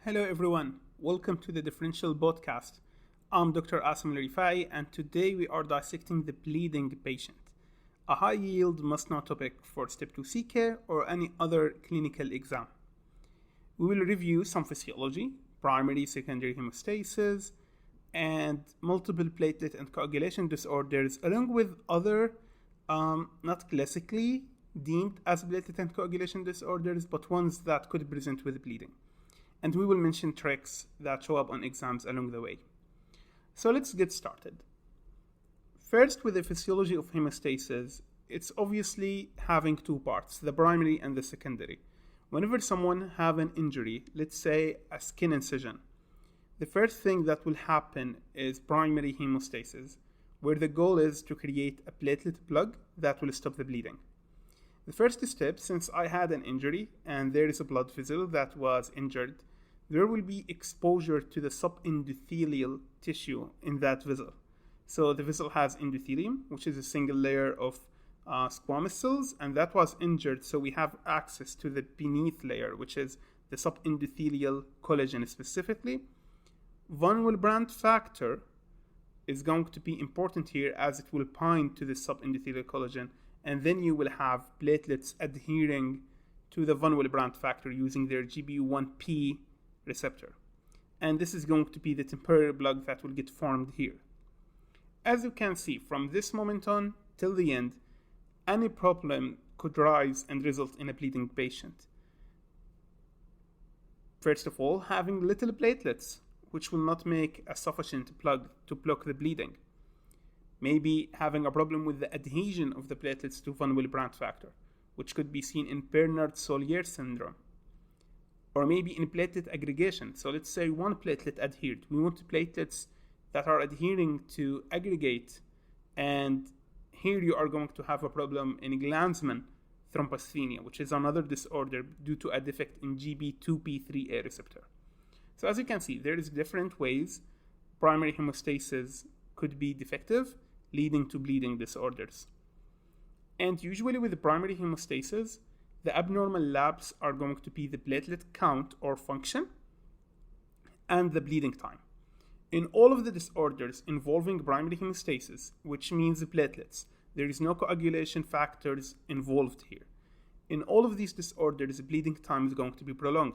Hello everyone, welcome to the Differential podcast. I'm Dr. Assem Al Refaei, and today we are dissecting the bleeding patient, a high-yield must-know topic for Step 2C care or any other clinical exam. We will review some physiology, primary, secondary hemostasis, and multiple platelet and coagulation disorders, along with other not classically deemed as platelet and coagulation disorders, but ones that could present with bleeding. And we will mention tricks that show up on exams along the way. So let's get started. First, with the physiology of hemostasis, it's obviously having two parts, the primary and the secondary. Whenever someone have an injury, let's say a skin incision, the first thing that will happen is primary hemostasis, where the goal is to create a platelet plug that will stop the bleeding. The first step, since I had an injury and there is a blood vessel that was injured, there will be exposure to the subendothelial tissue in that vessel. So the vessel has endothelium, which is a single layer of squamous cells, and that was injured, so we have access to the beneath layer, which is the subendothelial collagen specifically. Von Willebrand factor is going to be important here as it will bind to the subendothelial collagen, and then you will have platelets adhering to the von Willebrand factor using their GB1P receptor. And this is going to be the temporary plug that will get formed here. As you can see, from this moment on till the end, any problem could rise and result in a bleeding patient. First of all, having little platelets, which will not make a sufficient plug to block the bleeding. Maybe having a problem with the adhesion of the platelets to von Willebrand factor, which could be seen in Bernard-Soulier syndrome. Or maybe in platelet aggregation. So let's say one platelet adhered. We want platelets that are adhering to aggregate, and here you are going to have a problem in Glanzmann thrombasthenia, which is another disorder due to a defect in GB2P3A receptor. So as you can see, there is different ways primary hemostasis could be defective, leading to bleeding disorders. And usually with the primary hemostasis, the abnormal labs are going to be the platelet count or function and the bleeding time. In all of the disorders involving primary hemostasis, which means the platelets, there is no coagulation factors involved here. In all of these disorders, the bleeding time is going to be prolonged.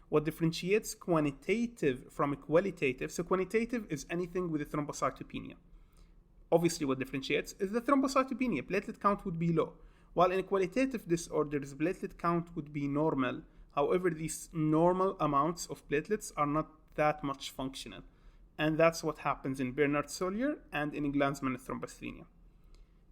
What differentiates quantitative from qualitative, so quantitative is anything with a thrombocytopenia. Obviously what differentiates is the thrombocytopenia, platelet count would be low. While in qualitative disorders, platelet count would be normal. However, these normal amounts of platelets are not that much functional. And that's what happens in Bernard-Soulier and in Glanzmann thrombasthenia.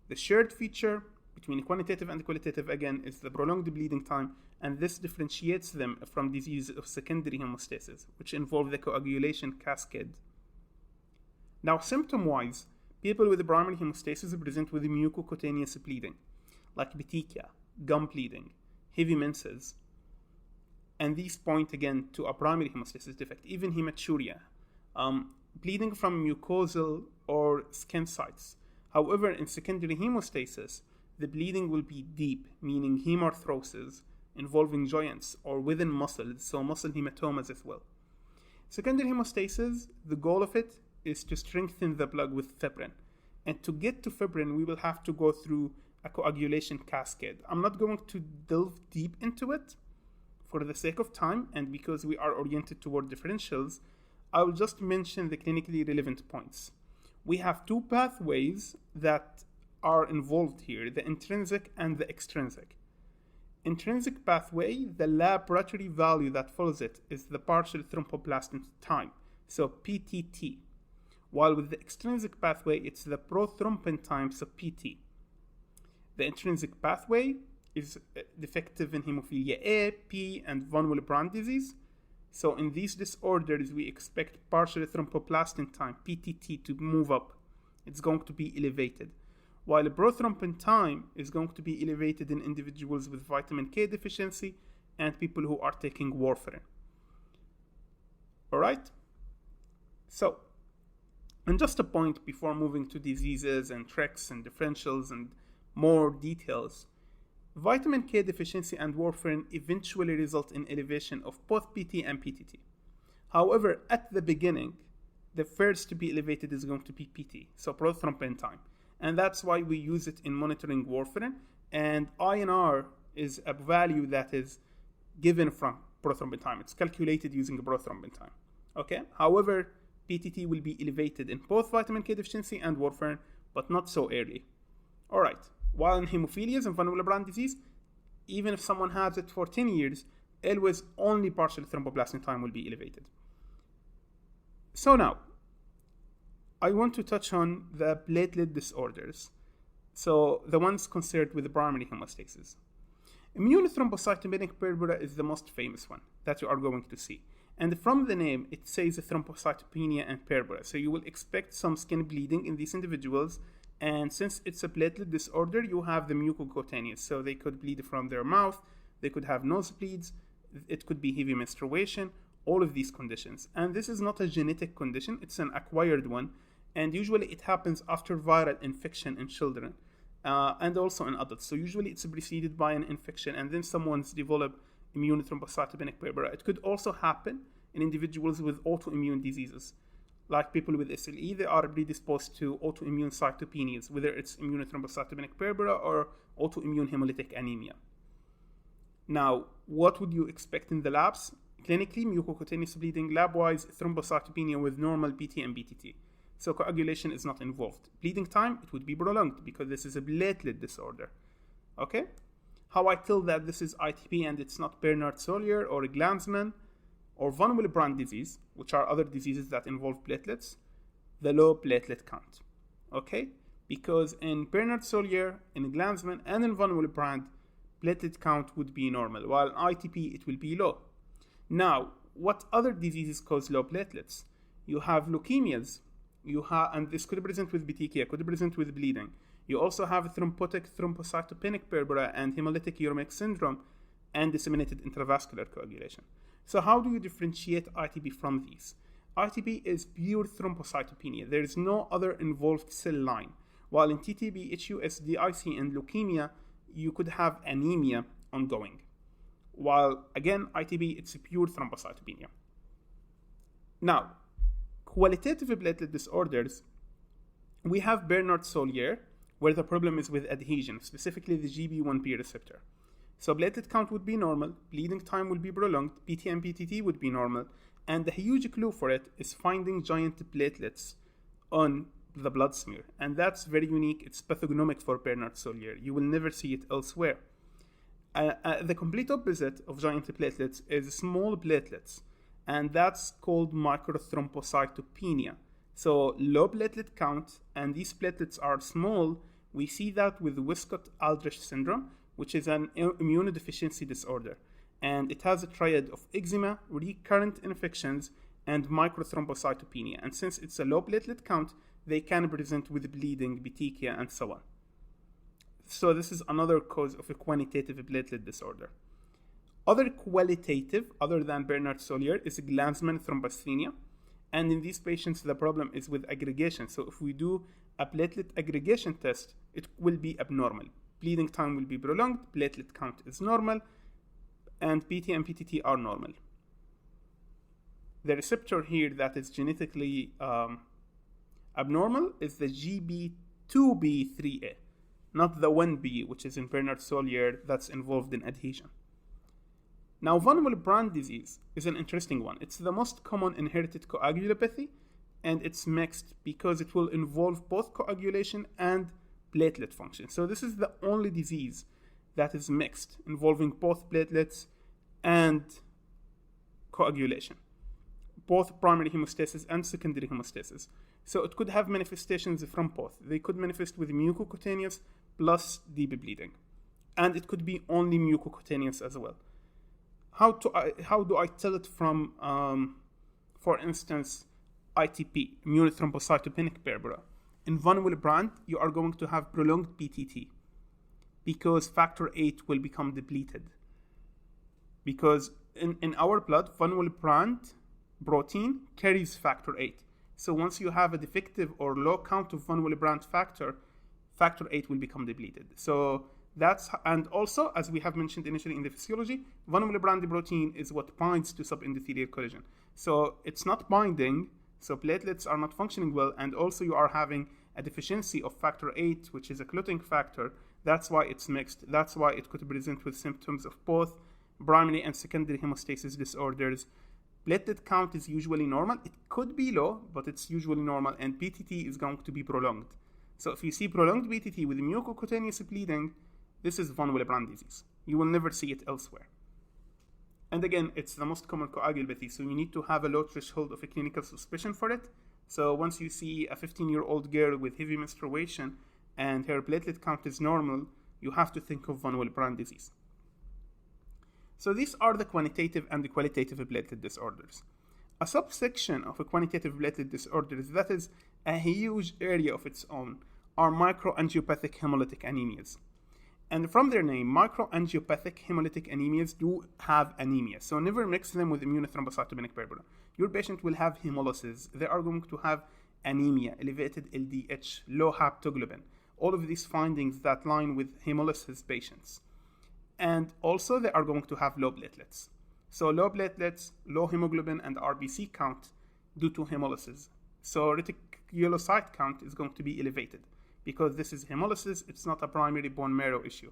The shared feature between quantitative and qualitative, again, is the prolonged bleeding time, and this differentiates them from diseases of secondary hemostasis, which involve the coagulation cascade. Now, symptom-wise, people with primary hemostasis present with mucocutaneous bleeding, like petechia, gum bleeding, heavy menses, and these point again to a primary hemostasis defect, even hematuria, bleeding from mucosal or skin sites. However, in secondary hemostasis, the bleeding will be deep, meaning hemarthrosis, involving joints or within muscles, so muscle hematomas as well. Secondary hemostasis, the goal of it is to strengthen the plug with fibrin. And to get to fibrin, we will have to go through a coagulation cascade. I'm not going to delve deep into it for the sake of time, and because we are oriented toward differentials, I will just mention the clinically relevant points. We have two pathways that are involved here, the intrinsic and the extrinsic. Intrinsic pathway, the laboratory value that follows it is the partial thromboplastin time, so PTT. While with the extrinsic pathway, it's the prothrombin time, so PT. The intrinsic pathway is defective in hemophilia A, P, and von Willebrand disease. So in these disorders, we expect partial thromboplastin time, PTT, to move up. It's going to be elevated. While prothrombin time is going to be elevated in individuals with vitamin K deficiency and people who are taking warfarin. All right? So, and just a point before moving to diseases and tricks and differentials and more details, vitamin K deficiency and warfarin eventually result in elevation of both PT and PTT. However, at the beginning, the first to be elevated is going to be PT, so prothrombin time. And that's why we use it in monitoring warfarin. And INR is a value that is given from prothrombin time. It's calculated using prothrombin time. Okay. However, PTT will be elevated in both vitamin K deficiency and warfarin, but not so early. All right. While in hemophilias and von Willebrand disease, even if someone has it for 10 years, always only partial thromboplastin time will be elevated. So now, I want to touch on the platelet disorders. So the ones concerned with the primary hemostasis. Immune thrombocytopenic purpura is the most famous one that you are going to see. And from the name, it says thrombocytopenia and purpura. So you will expect some skin bleeding in these individuals. And since it's a platelet disorder, you have the mucocutaneous. So they could bleed from their mouth, they could have nosebleeds, it could be heavy menstruation, all of these conditions. And this is not a genetic condition, it's an acquired one. And usually it happens after viral infection in children and also in adults. So usually it's preceded by an infection and then someone's developed immune thrombocytopenic purpura. It could also happen in individuals with autoimmune diseases. Like people with SLE, they are predisposed to autoimmune cytopenias, whether it's immune thrombocytopenic purpura or autoimmune hemolytic anemia. Now, what would you expect in the labs? Clinically, mucocutaneous bleeding, lab-wise, thrombocytopenia with normal PT and BTT. So coagulation is not involved. Bleeding time, it would be prolonged because this is a platelet disorder. Okay? How I tell that this is ITP and it's not Bernard-Soulier or Glanzmann or von Willebrand disease, which are other diseases that involve platelets, the low platelet count. Okay? Because in Bernard-Soulier, in Glanzmann, and in von Willebrand, platelet count would be normal, while in ITP it will be low. Now, what other diseases cause low platelets? You have leukemias, and this could present with BTK, could present with bleeding. You also have thrombotic thrombocytopenic purpura and hemolytic uremic syndrome and disseminated intravascular coagulation. So how do you differentiate ITP from these? ITP is pure thrombocytopenia. There is no other involved cell line. While in TTP, HUS, DIC, and leukemia, you could have anemia ongoing. While again, ITP, it's a pure thrombocytopenia. Now, qualitative platelet disorders, we have Bernard-Soulier, where the problem is with adhesion, specifically the GB1P receptor. So platelet count would be normal, bleeding time will be prolonged, PT and PTT would be normal, and the huge clue for it is finding giant platelets on the blood smear. And that's very unique, it's pathognomic for Bernard-Soulier. You will never see it elsewhere. The complete opposite of giant platelets is small platelets, and that's called microthrombocytopenia. So low platelet count, and these platelets are small. We see that with Wiskott-Aldrich syndrome, which is an immunodeficiency disorder. And it has a triad of eczema, recurrent infections, and microthrombocytopenia. And since it's a low platelet count, they can present with bleeding, petechia, and so on. So this is another cause of a quantitative platelet disorder. Other qualitative, other than Bernard-Soulier, is Glanzmann thrombasthenia. And in these patients, the problem is with aggregation. So if we do a platelet aggregation test, it will be abnormal. Bleeding time will be prolonged, platelet count is normal, and PT and PTT are normal. The receptor here that is genetically abnormal is the GB2B3A, not the 1B, which is in Bernard-Soulier, that's involved in adhesion. Now, von Willebrand disease is an interesting one. It's the most common inherited coagulopathy, and it's mixed because it will involve both coagulation and platelet function. So this is the only disease that is mixed, involving both platelets and coagulation, both primary hemostasis and secondary hemostasis. So it could have manifestations from both. They could manifest with mucocutaneous plus deep bleeding, and it could be only mucocutaneous as well. How do I tell it from, for instance, ITP, immune thrombocytopenic purpura? In von Willebrand, you are going to have prolonged PTT because factor VIII will become depleted. Because in our blood, von Willebrand protein carries factor VIII. So once you have a defective or low count of von Willebrand factor VIII will become depleted. So And also, as we have mentioned initially in the physiology, von Willebrand protein is what binds to subendothelial collagen. So it's not binding, so platelets are not functioning well, and also you are having a deficiency of factor 8, which is a clotting factor. That's why it's mixed. That's why it could present with symptoms of both primary and secondary hemostasis disorders. Platelet count is usually normal. It could be low, but it's usually normal, and PTT is going to be prolonged. So if you see prolonged PTT with mucocutaneous bleeding, this is von Willebrand disease. You will never see it elsewhere. And again, it's the most common coagulopathy, so you need to have a low threshold of a clinical suspicion for it. So once you see a 15-year-old girl with heavy menstruation and her platelet count is normal, you have to think of von Willebrand disease. So these are the quantitative and the qualitative platelet disorders. A subsection of a quantitative platelet disorders that is a huge area of its own are microangiopathic hemolytic anemias. And from their name, microangiopathic hemolytic anemias do have anemia. So never mix them with immunothrombocytopenic purpura. Your patient will have hemolysis. They are going to have anemia, elevated LDH, low haptoglobin. All of these findings that line with hemolysis patients. And also they are going to have low platelets. So low platelets, low hemoglobin, and RBC count due to hemolysis. So reticulocyte count is going to be elevated. Because this is hemolysis, it's not a primary bone marrow issue.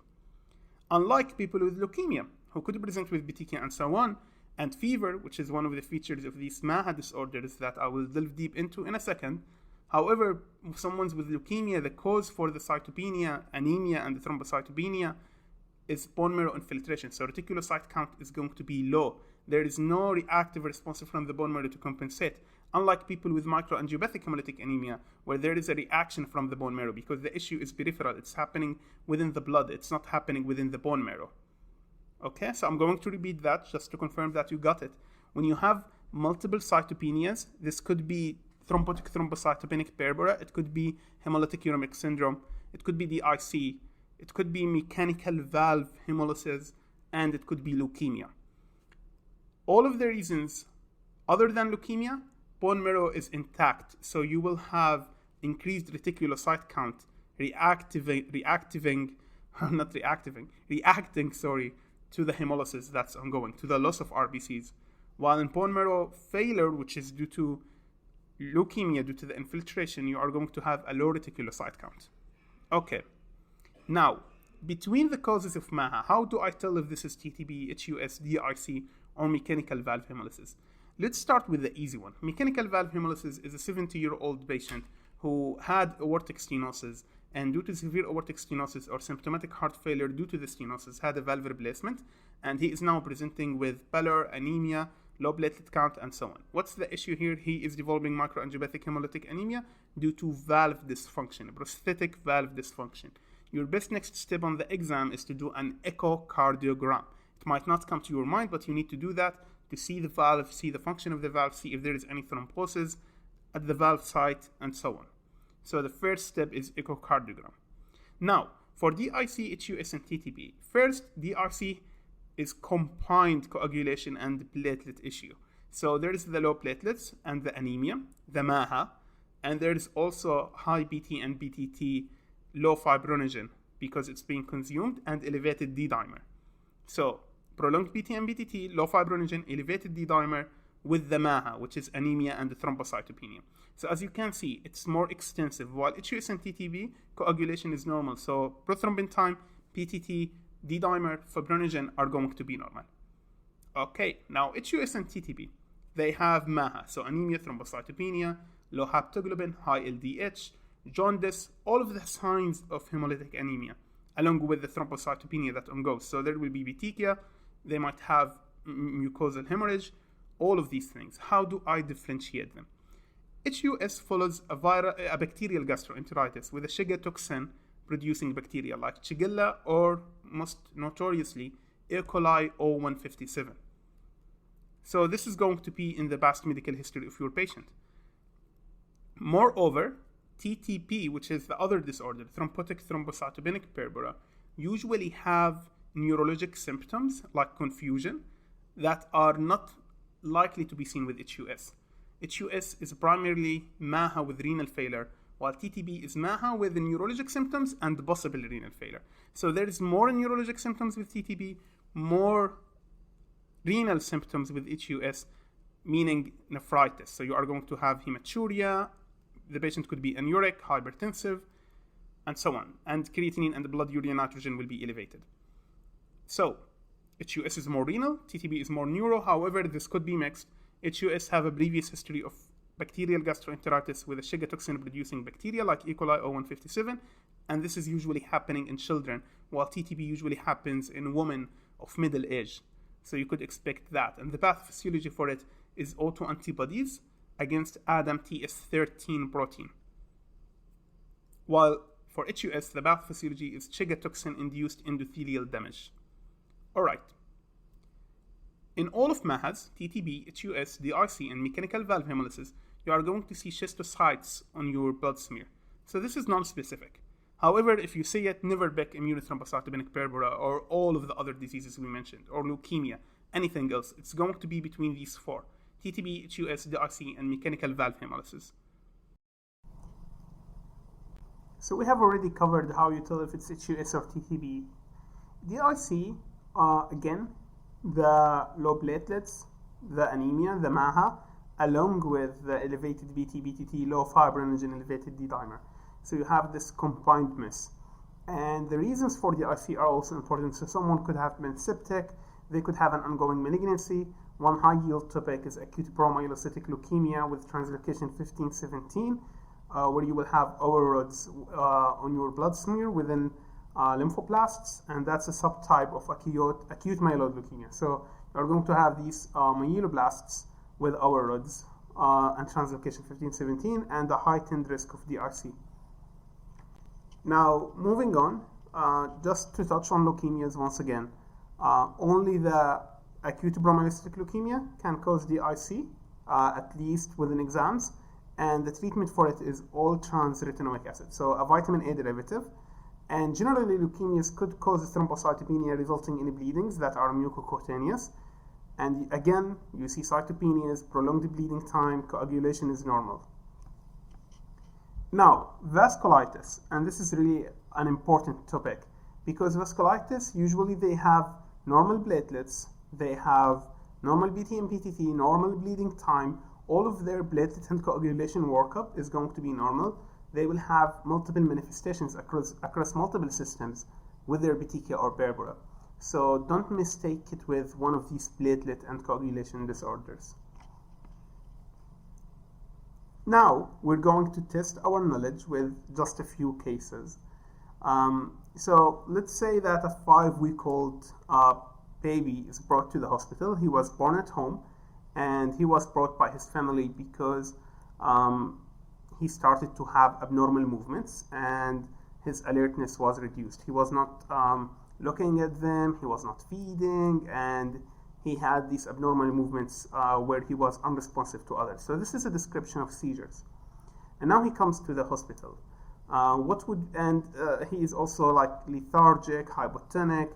Unlike people with leukemia, who could present with petechiae and so on, and fever, which is one of the features of these MAHA disorders that I will delve deep into in a second. However, someone with leukemia, the cause for the cytopenia, anemia, and the thrombocytopenia is bone marrow infiltration. So reticulocyte count is going to be low. There is no reactive response from the bone marrow to compensate. Unlike people with microangiopathic hemolytic anemia, where there is a reaction from the bone marrow, because the issue is peripheral. It's happening within the blood. It's not happening within the bone marrow. Okay, so I'm going to repeat that just to confirm that you got it. When you have multiple cytopenias, this could be thrombotic thrombocytopenic purpura, it could be hemolytic uremic syndrome, it could be DIC, it could be mechanical valve hemolysis, and it could be leukemia. All of the reasons other than leukemia, bone marrow is intact, so you will have increased reticulocyte count reacting to the hemolysis that's ongoing, to the loss of RBCs. While in bone marrow failure, which is due to leukemia, due to the infiltration, you are going to have a low reticulocyte count. Okay. Now, between the causes of MAHA, how do I tell if this is TTP, HUS, DIC, or mechanical valve hemolysis? Let's start with the easy one. Mechanical valve hemolysis is a 70-year-old patient who had aortic stenosis, and due to severe aortic stenosis or symptomatic heart failure due to the stenosis, had a valve replacement, and he is now presenting with pallor, anemia, low platelet count, and so on. What's the issue here? He is developing microangiopathic hemolytic anemia due to valve dysfunction, prosthetic valve dysfunction. Your best next step on the exam is to do an echocardiogram. It might not come to your mind, but you need to do that to see the valve, see the function of the valve, see if there is any thrombosis at the valve site, and so on. So the first step is echocardiogram. Now, for DIC, HUS, and TTP, first, DIC is combined coagulation and platelet issue. So there is the low platelets and the anemia, the MAHA, and there is also high BT and BTT, low fibrinogen because it's being consumed, and elevated D-dimer. So prolonged BT and BTT, low fibrinogen, elevated D-dimer with the MAHA, which is anemia and the thrombocytopenia. So as you can see, it's more extensive. While HUS and TTP, coagulation is normal. So prothrombin time, PTT, D-dimer, fibrinogen are going to be normal. Okay, now HUS and TTP, they have MAHA, so anemia, thrombocytopenia, low haptoglobin, high LDH, jaundice, all of the signs of hemolytic anemia, along with the thrombocytopenia that ongoes. So there will be petechia, they might have mucosal hemorrhage, all of these things. How do I differentiate them? HUS follows a bacterial gastroenteritis with a Shiga toxin producing bacteria like Shigella or most notoriously E. coli 0157. So this is going to be in the past medical history of your patient. Moreover, TTP, which is the other disorder, thrombotic thrombocytopenic purpura, usually have neurologic symptoms like confusion that are not likely to be seen with HUS. HUS is primarily MAHA with renal failure, while TTB is MAHA with the neurologic symptoms and possible renal failure. So there is more neurologic symptoms with TTB, more renal symptoms with HUS, meaning nephritis. So you are going to have hematuria, the patient could be anuric, hypertensive, and so on. And creatinine and blood urea nitrogen will be elevated. So HUS is more renal, TTB is more neuro. However, this could be mixed. HUS have a previous history of bacterial gastroenteritis with a Shiga toxin-producing bacteria like E. coli O157, and this is usually happening in children, while TTB usually happens in women of middle age. So you could expect that. And the pathophysiology for it is autoantibodies against ADAM-TS13 protein. While for HUS, the pathophysiology is Shiga toxin-induced endothelial damage. All right. In all of MAHAs, TTB, HUS, DIC, and mechanical valve hemolysis, you are going to see schistocytes on your blood smear. So this is non-specific. However, if you say it, never pick immunothrombocytopenic purpura or all of the other diseases we mentioned, or leukemia, anything else, it's going to be between these four: TTB, HUS, DIC, and mechanical valve hemolysis. So we have already covered how you tell if it's HUS or TTB. DIC, again, the low platelets, the anemia, the MAHA, along with the elevated BT-BTT, low fibrinogen, elevated D-dimer. So you have this combined mess. And the reasons for the IC are also important. So someone could have been septic, they could have an ongoing malignancy. One high-yield topic is acute promyelocytic leukemia with translocation 15-17, where you will have rods on your blood smear within lymphoblasts, and that's a subtype of acute myeloid leukemia. So you're going to have these myeloblasts with rods and translocation 15-17 and a heightened risk of DIC. Now, moving on, just to touch on leukemias once again, only the acute promyelocytic leukemia can cause DIC, at least within exams, and the treatment for it is all trans-retinoic acid, so a vitamin A derivative. And generally, leukemias could cause thrombocytopenia resulting in bleedings that are mucocutaneous. And again, you see cytopenias, prolonged bleeding time, coagulation is normal. Now, vasculitis, and this is really an important topic, because vasculitis, usually they have normal platelets, they have normal BT and PTT, normal bleeding time, all of their platelet and coagulation workup is going to be normal. They will have multiple manifestations across multiple systems with their BTK or purpura. So don't mistake it with one of these platelet and coagulation disorders. Now we're going to test our knowledge with just a few cases. So let's say that a 5-week-old baby is brought to the hospital. He was born at home, and he was brought by his family because he started to have abnormal movements and his alertness was reduced. He was not looking at them, he was not feeding, and he had these abnormal movements where he was unresponsive to others. So this is a description of seizures. And now he comes to the hospital. He is also like lethargic, hypotonic.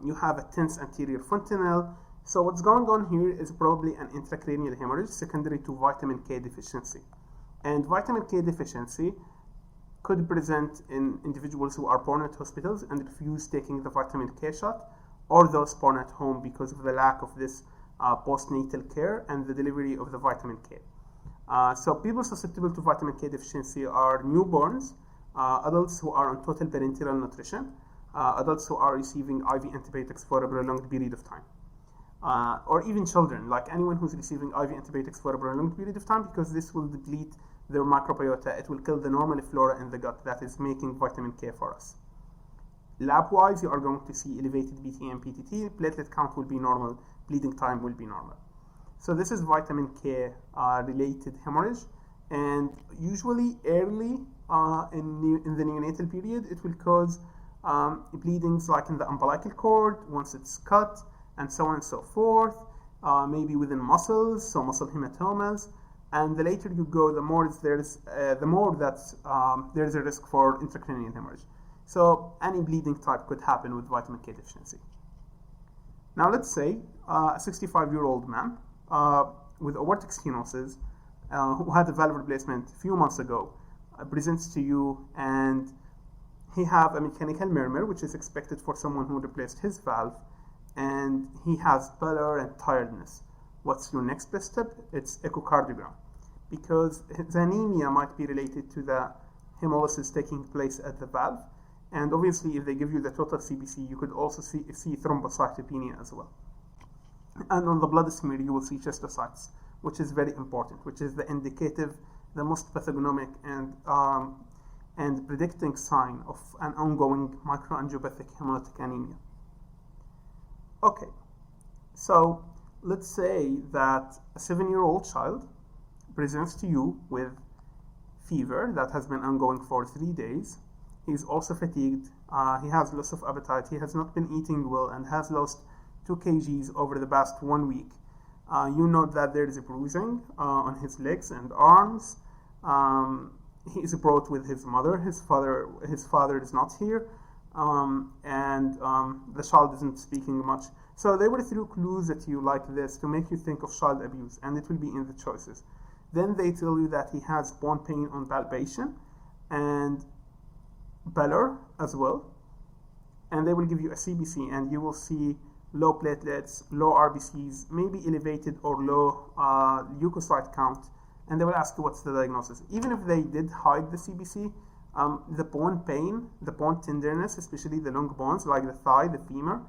You have a tense anterior fontanelle. So what's going on here is probably an intracranial hemorrhage secondary to vitamin K deficiency. And vitamin K deficiency could present in individuals who are born at hospitals and refuse taking the vitamin K shot, or those born at home because of the lack of this postnatal care and the delivery of the vitamin K. So people susceptible to vitamin K deficiency are newborns, adults who are on total parenteral nutrition, adults who are receiving IV antibiotics for a prolonged period of time. Or even children, like anyone who's receiving IV antibiotics for a prolonged period of time, because this will deplete their microbiota. It will kill the normal flora in the gut that is making vitamin K for us. Lab-wise, you are going to see elevated BT and PTT, platelet count will be normal, bleeding time will be normal. So this is vitamin K related hemorrhage, and usually early in the neonatal period, it will cause bleedings like in the umbilical cord once it's cut, and so on and so forth, maybe within muscles, so muscle hematomas. And the later you go, the more there's a risk for intracranial hemorrhage. So any bleeding type could happen with vitamin K deficiency. Now let's say a 65-year-old man with aortic stenosis who had a valve replacement a few months ago, presents to you and he have a mechanical murmur, which is expected for someone who replaced his valve, and he has pallor and tiredness. What's your next best step? It's echocardiogram, because the anemia might be related to the hemolysis taking place at the valve, and obviously if they give you the total CBC, you could also see thrombocytopenia as well. And on the blood smear, you will see schistocytes, which is very important, which is the indicative, the most pathognomic and predicting sign of an ongoing microangiopathic hemolytic anemia. Okay, so let's say that a 7-year-old child presents to you with fever that has been ongoing for 3 days. He's also fatigued, he has loss of appetite, he has not been eating well, and has lost 2 kgs over the past 1 week. You note that there is a bruising on his legs and arms. He is brought with his mother. His father is not here, and the child isn't speaking much. So they will throw clues at you like this to make you think of child abuse, and it will be in the choices. Then they tell you that he has bone pain on palpation and pallor as well, and they will give you a CBC, and you will see low platelets, low RBCs, maybe elevated or low leukocyte count, and they will ask you what's the diagnosis. Even if they did hide the CBC, the bone pain, the bone tenderness, especially the long bones like the thigh, the femur,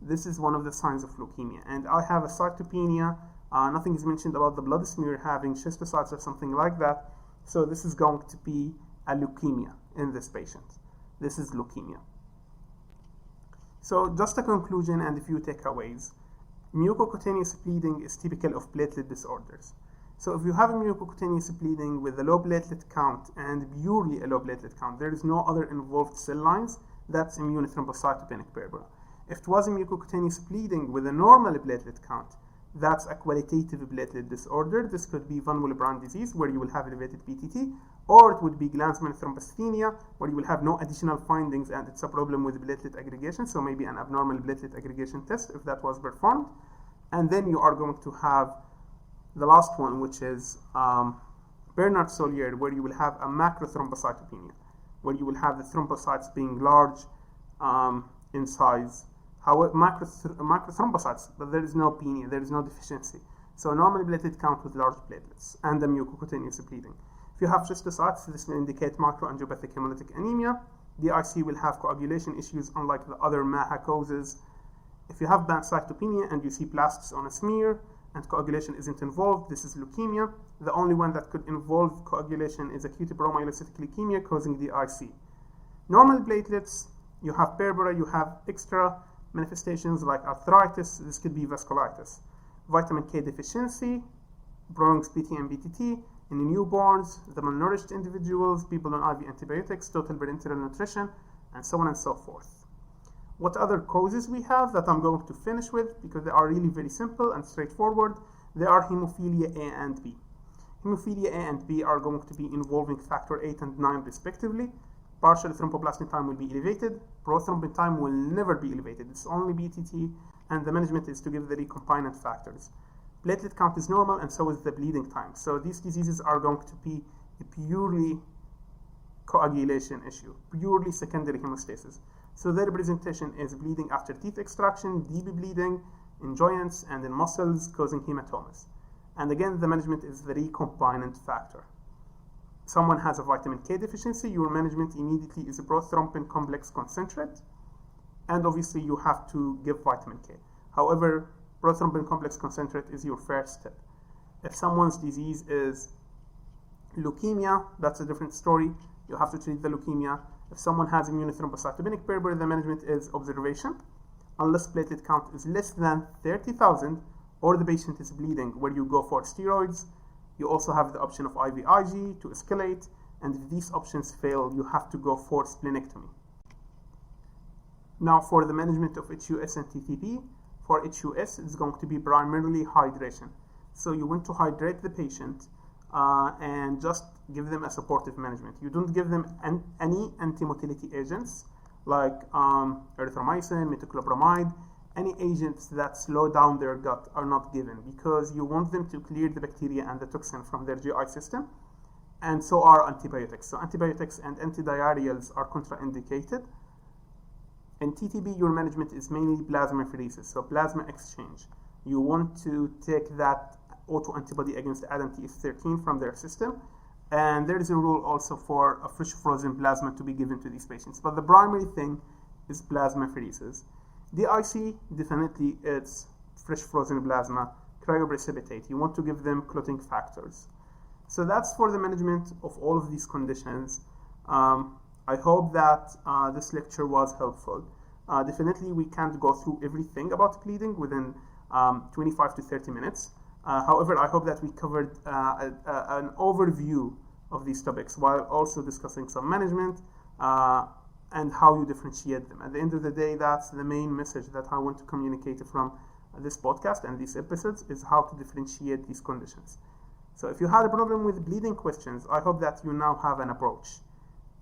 this is one of the signs of leukemia. And I have a cytopenia, nothing is mentioned about the blood smear having schistocytes or something like that, so this is going to be a leukemia in this patient. This is leukemia. So just a conclusion and a few takeaways. Mucocutaneous bleeding is typical of platelet disorders. So if you have a mucocutaneous bleeding with a low platelet count and purely a low platelet count, there is no other involved cell lines, that's immune thrombocytopenic purpura. If it was a mucocutaneous bleeding with a normal platelet count, that's a qualitative platelet disorder. This could be von Willebrand disease, where you will have elevated PTT, or it would be Glanzmann thrombasthenia, where you will have no additional findings and it's a problem with platelet aggregation, so maybe an abnormal platelet aggregation test if that was performed. And then you are going to have the last one, which is Bernard-Soulier, where you will have a macrothrombocytopenia, where you will have the thrombocytes being large in size. However, macrothrombocytes, but there is no penia, there is no deficiency. So normal platelet count with large platelets and the mucocutaneous bleeding. If you have schistocytes, this will indicate microangiopathic hemolytic anemia. The IC will have coagulation issues unlike the other MAHA causes. If you have pancytopenia and you see blasts on a smear and coagulation isn't involved, this is leukemia. The only one that could involve coagulation is acute promyelocytic leukemia causing the IC. Normal platelets, you have purpura, you have extra manifestations like arthritis, this could be vasculitis. Vitamin K deficiency, prolonged PT and BTT, in newborns, the malnourished individuals, people on IV antibiotics, total parenteral nutrition, and so on and so forth. What other causes we have that I'm going to finish with, because they are really very simple and straightforward, they are hemophilia A and B. Hemophilia A and B are going to be involving factor 8 and 9 respectively. Partial thromboplastin time will be elevated. Prothrombin time will never be elevated. It's only BTT, and the management is to give the recombinant factors. Platelet count is normal, and so is the bleeding time. So these diseases are going to be a purely coagulation issue, purely secondary hemostasis. So their representation is bleeding after teeth extraction, deep bleeding in joints and in muscles causing hematomas. And again, the management is the recombinant factor. Someone has a vitamin K deficiency, your management immediately is a prothrombin complex concentrate, and obviously you have to give vitamin K. However, prothrombin complex concentrate is your first step. If someone's disease is leukemia, that's a different story. You have to treat the leukemia. If someone has immune thrombocytopenic purpura, the management is observation, unless platelet count is less than 30,000 or the patient is bleeding, where you go for steroids. You also have the option of IVIG to escalate, and if these options fail, you have to go for splenectomy. Now for the management of HUS and TTP, for HUS it's going to be primarily hydration. So you want to hydrate the patient and just give them a supportive management. You don't give them any anti-motility agents like erythromycin, metoclopramide. Any agents that slow down their gut are not given, because you want them to clear the bacteria and the toxin from their GI system. and so are antibiotics. So antibiotics and antidiarrheals are contraindicated. In TTB, your management is mainly plasmapheresis, so plasma exchange. You want to take that autoantibody against ADAM-TS13 from their system, and there is a rule also for a fresh frozen plasma to be given to these patients. But the primary thing is plasmapheresis. DIC, definitely it's fresh frozen plasma, cryoprecipitate. You want to give them clotting factors. So that's for the management of all of these conditions. I hope that this lecture was helpful. Definitely we can't go through everything about bleeding within 25 to 30 minutes. However, I hope that we covered an overview of these topics while also discussing some management and how you differentiate them. At the end of the day, that's the main message that I want to communicate from this podcast and these episodes, is how to differentiate these conditions. So if you had a problem with bleeding questions, I hope that you now have an approach.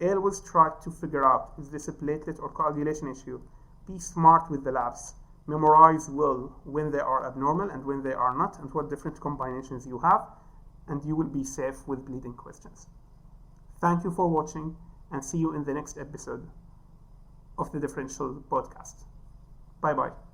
Always try to figure out, is this a platelet or coagulation issue? Be smart with the labs. Memorize well when they are abnormal and when they are not, and what different combinations you have, and you will be safe with bleeding questions. Thank you for watching, and see you in the next episode of the Differential podcast. Bye-bye.